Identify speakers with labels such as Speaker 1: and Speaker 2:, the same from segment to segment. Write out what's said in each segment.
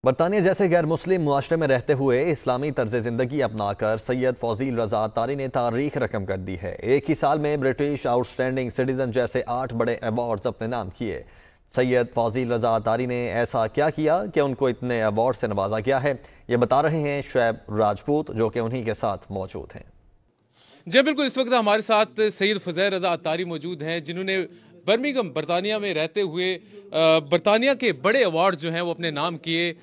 Speaker 1: बरतानिया जैसे गैर मुस्लिम मुआशरे में रहते हुए इस्लामी तर्ज ज़िंदगी अपनाकर सैयद फौजील रज़ा अत्तारी ने तारीख रकम कर दी है। एक ही साल में ब्रिटिश आउटस्टैंडिंग सिटीजन जैसे 8 बड़े अवार्ड्स अपने नाम किए। सैयद फौजील रज़ा अत्तारी ने ऐसा क्या किया कि उनको इतने अवार्ड से नवाजा गया है, ये बता रहे हैं शुएब राजपूत, जो कि उन्हीं के साथ मौजूद हैं।
Speaker 2: जी बिल्कुल, इस वक्त हमारे साथ सैयद फौजील रज़ा अत्तारी मौजूद हैं, जिन्होंने बर्मिंघम बरतानिया में रहते हुए बरतानिया के बड़े अवार्ड जो हैं वो अपने नाम किए।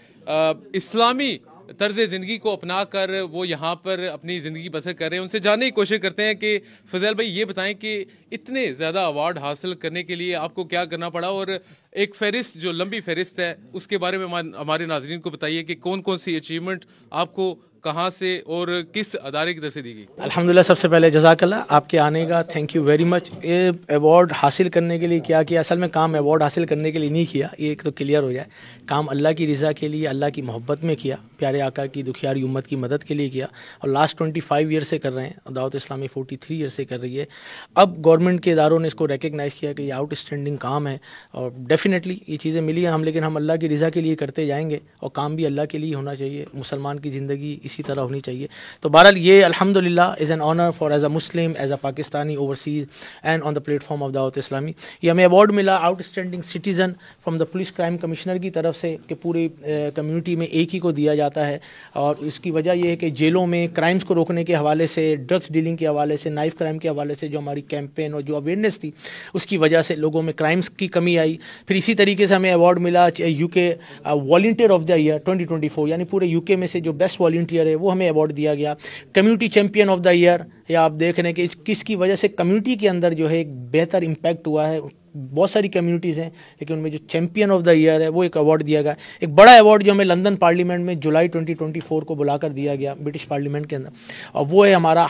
Speaker 2: इस्लामी तर्ज ज़िंदगी को अपना कर वो यहाँ पर अपनी ज़िंदगी बसर कर रहे हैं। उनसे जानने की कोशिश करते हैं कि फजल भाई ये बताएं कि इतने ज़्यादा अवार्ड हासिल करने के लिए आपको क्या करना पड़ा, और एक फहरिस्त जो लंबी फहरिस्त है उसके बारे में हमारे नाजरीन को बताइए कि कौन कौन सी अचीवमेंट आपको कहाँ से और किस अदारे की तरफ से दी गई।
Speaker 3: अल्हम्दुलिल्लाह, सबसे पहले जज़ाकल्लाह आपके आने का, थैंक यू वेरी मच। ये अवार्ड हासिल करने के लिए क्या किया, असल में काम अवार्ड हासिल करने के लिए नहीं किया, ये एक तो क्लियर हो जाए। काम अल्लाह की रज़ा के लिए, अल्लाह की मोहब्बत में किया, प्यारे आका की दुखियारी उम्मत की मदद के लिए किया, और लास्ट 25 ईयर से कर रहे हैं। दावत इस्लामी 43 ईयर से कर रही है। अब गवर्नमेंट के इदारों ने इसको रिकगनाइज़ किया कि ये आउटस्टैंडिंग काम है, और डेफिनेटली ये चीज़ें मिली हैं लेकिन हम अल्लाह की रज़ा के लिए करते जाएंगे, और काम भी अल्लाह के लिए होना चाहिए। मुसलमान की ज़िंदगी इसी तरह होनी चाहिए। तो बहरहाल ये अल्हम्दुलिल्लाह is an honour for as a Muslim, as a Pakistani overseas and on the platform of Dawat Islami. ये हमें अवार्ड मिला outstanding citizen from the police crime commissioner की तरफ से, कि पूरी कम्युनिटी में एक ही को दिया जाता है। और इसकी वजह यह है कि जेलों में क्राइम्स को रोकने के हवाले से, ड्रग्स डीलिंग के हवाले से, नाइफ क्राइम के हवाले से जो हमारी कैंपेन और जो अवेयरनेस थी उसकी वजह से लोगों में क्राइम्स की कमी आई। फिर इसी तरीके से हमें अवार्ड मिला UK volunteer of the year 2024, यानी पूरे यूके में से जो बेस्ट वॉलंटियर है वो हमें अवार्ड दिया गया। Community champion of the year, या आप देख रहे हैं कि किसकी वजह से कम्युनिटी के अंदर जो है एक बेहतर इम्पैक्ट हुआ है। बहुत सारी कम्युनिटीज़ हैं लेकिन उनमें जो चैम्पियन ऑफ द ईयर है वो एक अवार्ड दिया गया। एक बड़ा अवार्ड जो हमें लंदन पार्लियामेंट में जुलाई 2024 को बुलाकर दिया गया ब्रिटिश पार्लियामेंट के अंदर, और वो है हमारा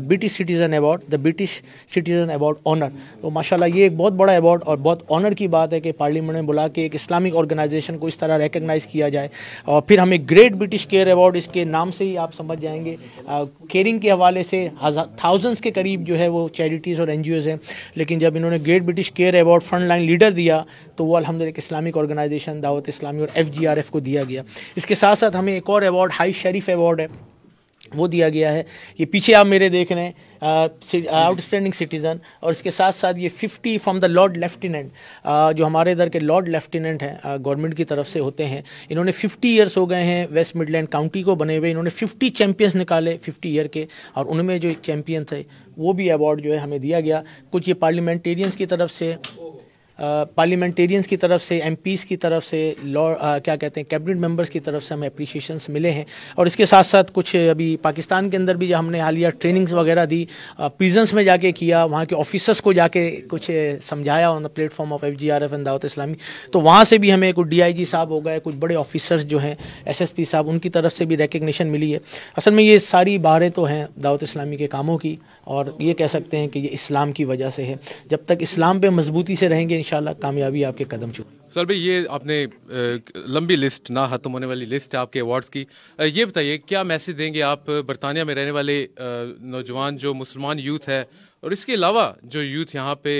Speaker 3: British citizen award, the British citizen award honour. तो माशाल्लाह ये एक बहुत बड़ा अवार्ड और बहुत ऑनर की बात है कि पार्लियामेंट में बुला के एक इस्लामिक ऑर्गेनाइजेशन को इस तरह रिकगनाइज़ किया जाए। और फिर हमें ग्रेट ब्रिटिश केयर अवार्ड, इसके नाम से ही आप समझ जाएंगे केयरिंग के हवाले से थाउजेंड्स के करीब जो है वो चैरिटीज़ और NGOs हैं। लेकिन जब इन्होंने great British care award front line leader दिया तो वो अल्हम्दुलिल्लाह इस्लामिक ऑर्गेनाइजेशन दावत इस्लामी और FGRF को दिया गया। इसके साथ साथ हमें एक और अवार्ड हाई शरीफ अवार्ड है वो दिया गया है। ये पीछे आप मेरे देख रहे हैं आउटस्टैंडिंग सिटीज़न, और इसके साथ साथ ये 50 फ्रॉम द लॉर्ड लेफ्टिनेंट, जो हमारे इधर के लॉर्ड लेफ्टिनेंट हैं गवर्नमेंट की तरफ से होते हैं। इन्होंने 50 ईयर्स हो गए हैं वेस्ट मिडलैंड काउंटी को बने हुए। इन्होंने 50 चैम्पियंस निकाले 50 ईयर के, और उनमें जो एक चैम्पियन थे वो भी अवार्ड जो है हमें दिया गया। कुछ ये पार्लियामेंटेरियंस की तरफ से, MPs की तरफ से, क्या कहते हैं कैबिनेट मेंबर्स की तरफ से हमें अप्रिशिएशंस मिले हैं। और इसके साथ साथ कुछ अभी पाकिस्तान के अंदर भी जो हमने हालिया ट्रेनिंग्स वगैरह दी, प्रिजन्स में जाके किया, वहाँ के ऑफिसर्स को जाके कुछ समझाया on the platform of FGRF and Dawat Islami. तो वहाँ से भी हमें कुछ DIG साहब हो गए, कुछ बड़े ऑफिसर्स जो हैं SSP साहब, उनकी तरफ से भी रिकग्निशन मिली है। असल में ये सारी बहारें तो हैं दावत इस्लामी के कामों की, और ये कह सकते हैं कि ये इस्लाम की वजह से है। जब तक इस्लाम पे मजबूती से रहेंगे इंशाल्लाह कामयाबी आपके कदम चूम।
Speaker 2: सर भाई, ये आपने लंबी लिस्ट, ना खत्म होने वाली लिस्ट है आपके अवार्ड्स की। ये बताइए क्या मैसेज देंगे आप बरतानिया में रहने वाले नौजवान जो मुसलमान यूथ है, और इसके अलावा जो यूथ यहाँ पे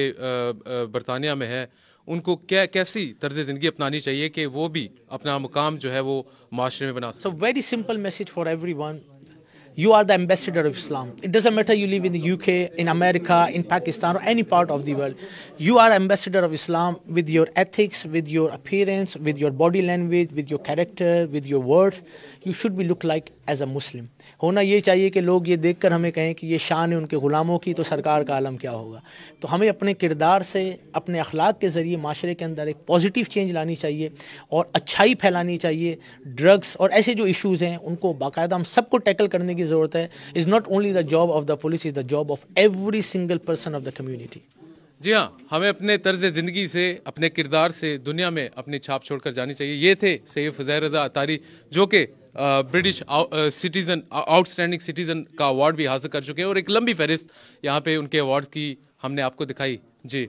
Speaker 2: बरतानिया में है, उनको कैसी तर्ज ज़िंदगी अपनानी चाहिए कि वो भी अपना मुकाम जो है वो माशरे में बना सकें?
Speaker 3: So very simple message for everyone, you are the ambassador of Islam. It doesn't matter you live in the UK, in America, in Pakistan, or any part of the world. You are ambassador of Islam with your ethics, with your appearance, with your body language, with your character, with your words. You should be look like as a Muslim. होना ये चाहिए कि लोग ये देखकर हमें कहें कि ये शान है उनके ग़ुलामों की, तो सरकार का आलम क्या होगा। तो हमें अपने किरदार से, अपने अखलाक के ज़रिए माशरे के अंदर एक पॉजिटिव चेंज लानी चाहिए और अच्छाई फैलानी चाहिए। ड्रग्स और ऐसे जो इश्यूज़ हैं उनको बाकायदा हम सबको टैकल करने की ज़रूरत है। Is not only the job of the police, is the job of every single person of the community.
Speaker 2: जी हाँ, हमें अपने तर्ज ज़िंदगी से, अपने किरदार से दुनिया में अपनी छाप छोड़कर जानी चाहिए। ये थे सैयद फौजील रज़ा अत्तारी, जो कि ब्रिटिश सिटीज़न, आउटस्टैंडिंग सिटीज़न का अवार्ड भी हासिल कर चुके हैं, और एक लंबी फहरिस्त यहाँ पे उनके अवार्ड्स की हमने आपको दिखाई। जी।